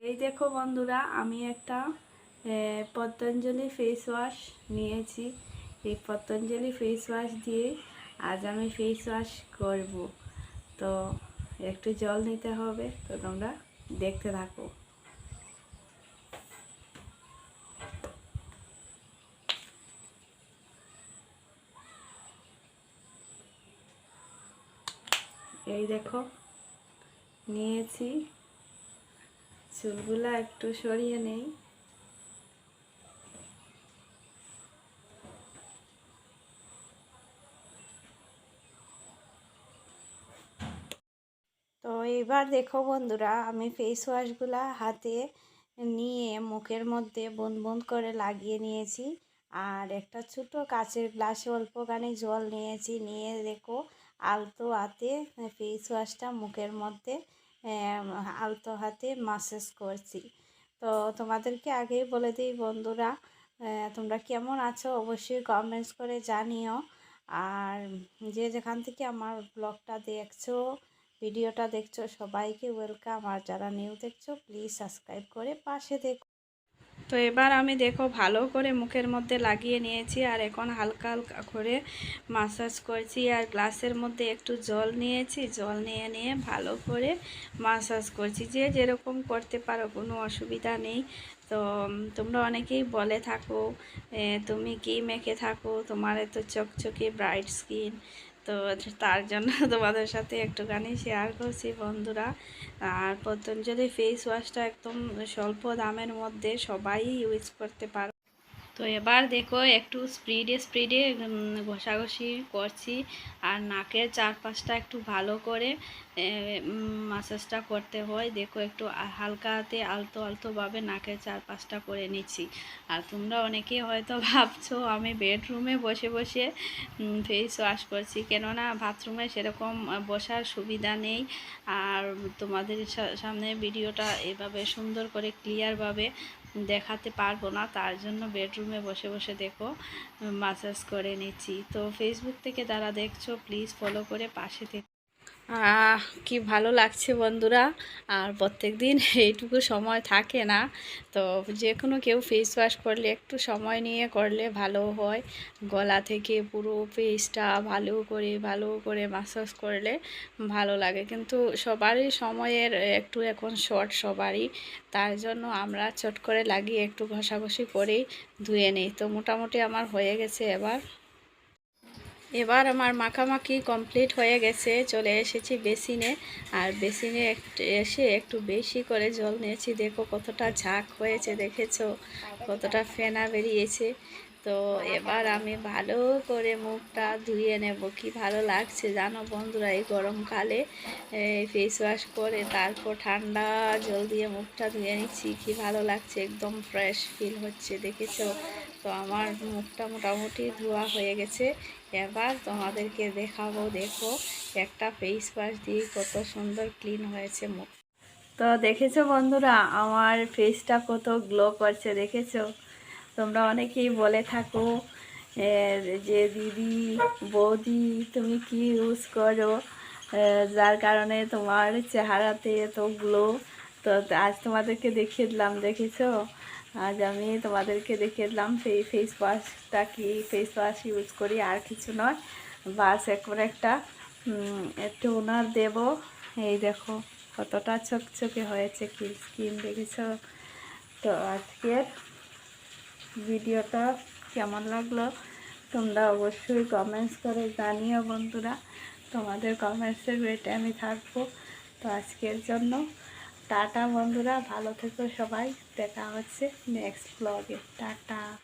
এই দেখো বন্ধুরা, আমি একটা পতঞ্জলি ফেস ওয়াশ নিয়েছি। এই পতঞ্জলি ফেস ওয়াশ দিয়ে আজ আমি ফেস ওয়াশ করব। তো একটু জল নিতে হবে, তো তোমরা দেখতে থাকো। এই দেখো নিয়েছি, চুলগুলা একটু সরিয়ে নেই। তো এবার দেখো বন্ধুরা, আমি ফেস ওয়াশগুলা হাতে নিয়ে মুখের মধ্যে বুঁদ বুঁদ করে লাগিয়ে নিয়েছি। আর একটা ছোটো কাচের গ্লাসে অল্পখানি জল নিয়েছি, নিয়ে দেখো আলতো হাতে ফেস ওয়াশটা মুখের মধ্যে আলতো হাতে মাসাজ করছি। তো তোমাদেরকে আগেই বলে দিই বন্ধুরা, তোমরা কেমন আছো অবশ্যই কমেন্টস করে জানিও। আর যে যেখান থেকে আমার ব্লগটা দেখছো, ভিডিওটা দেখছো, সবাইকে ওয়েলকাম। আর যারা নিউ দেখছো প্লিজ সাবস্ক্রাইব করে পাশে দেখো। তো এবার আমি দেখো ভালো করে মুখের মধ্যে লাগিয়ে নিয়েছি, আর এখন হালকা হালকা করে মাসাজ করছি। আর গ্লাসের মধ্যে একটু জল নিয়েছি, জল নিয়ে নিয়ে ভালো করে মাসাজ করছি। যে যেরকম করতে পারো, কোনো অসুবিধা নেই। তো তোমরা অনেকেই বলে থাকো তুমি কি মেখে থাকো, তোমার এত চকচকে ব্রাইট স্কিন। তো তার জন্য তোমাদের সাথে একটুখানি শেয়ার করছি বন্ধুরা। আর পতঞ্জলি ফেস ওয়াশটা একদম স্বল্প দামের মধ্যে সবাই ইউজ করতে পারো। তো এবার দেখো একটু স্পিডে স্পিডে ঘষাঘষি করছি। আর নাকের চারপাশটা একটু ভালো করে মাসাজটা করতে হয়। দেখো একটু হালকা হাতে আলতো আলতোভাবে নাকের চারপাশটা করে নিচ্ছি। আর তোমরা অনেকে হয়তো ভাবছো আমি বেডরুমে বসে বসে ফেস ওয়াশ করছি, কেননা বাথরুমে সেরকম বসার সুবিধা নেই। আর তোমাদের সামনে ভিডিওটা এভাবে সুন্দর করে ক্লিয়ারভাবে দেখাতে পারবো না, তার জন্য বেডরুমে বসে বসে দেখো মাসাজ করে নিচ্ছি। তো ফেসবুক থেকে যারা দেখছো প্লিজ ফলো করে পাশে থেকে। কি ভালো লাগছে বন্ধুরা। আর প্রত্যেক দিন এইটুকু সময় থাকে না। তো যে কোনো কেউ ফেস ওয়াশ করলে একটু সময় নিয়ে করলে ভালো হয়। গলা থেকে পুরো ফেসটা ভালো করে মাসাজ করলে ভালো লাগে, কিন্তু সবারই সময়ের একটু এখন শর্ট সবারই। তার জন্য আমরা চট করে লাগিয়ে একটু ঘষাঘষি করেই ধুয়ে নিই। তো মোটামুটি আমার হয়ে গেছে। এবার আমার মাখামাখি কমপ্লিট হয়ে গেছে, চলে এসেছি বেসিনে। আর বেসিনে এসে একটু বেশি করে জল নিয়েছি। দেখো কতটা ঝাঁক হয়েছে, দেখেছো কতটা ফেনা বেরিয়েছে। তো এবার আমি ভালো করে মুখটা ধুয়ে নেব। কি ভালো লাগছে জানো বন্ধুরা, এই গরমকালে ফেস ওয়াশ করে তারপর ঠান্ডা জল দিয়ে মুখটা ধুয়ে নিচ্ছি। কি ভালো লাগছে, একদম ফ্রেশ ফিল হচ্ছে, দেখেছো। তো আমার মুখটা মোটামুটি ধোয়া হয়ে গেছে। এবার তোমাদেরকে দেখাবো, দেখো একটা ফেস ওয়াশ দিয়ে কত সুন্দর ক্লিন হয়েছে মুখ। তো দেখেছো বন্ধুরা আমার ফেসটা কত গ্লো করছে, দেখেছো। তোমরা অনেকেই বলে থাকো যে দিদি বৌদি তুমি কি ইউজ করো যার কারণে তোমার চেহারাতে এত গ্লো। তো আজ তোমাদেরকে দেখিয়ে দিলাম, দেখেছো। আজ আমি তোমাদেরকে দেখিয়ে দিলাম সেই ফেস ওয়াশটা, কি ফেস ওয়াশ ইউজ করি, আর কিছু নয়। বাস এখন একটা টোনার দেব। এই দেখো কতটা চকচকে হয়েছে কি স্কিন, দেখেছো। তো আজকের ভিডিওটা কেমন লাগলো তোমরা অবশ্যই কমেন্টস করে জানিও বন্ধুরা। তোমাদের কমেন্টসের ওয়েটে আমি থাকবো। তো আজকের জন্য টাটা বন্ধুরা, ভালো থেকো সবাই, দেখা হচ্ছে নেক্সট ব্লগে। টাটা।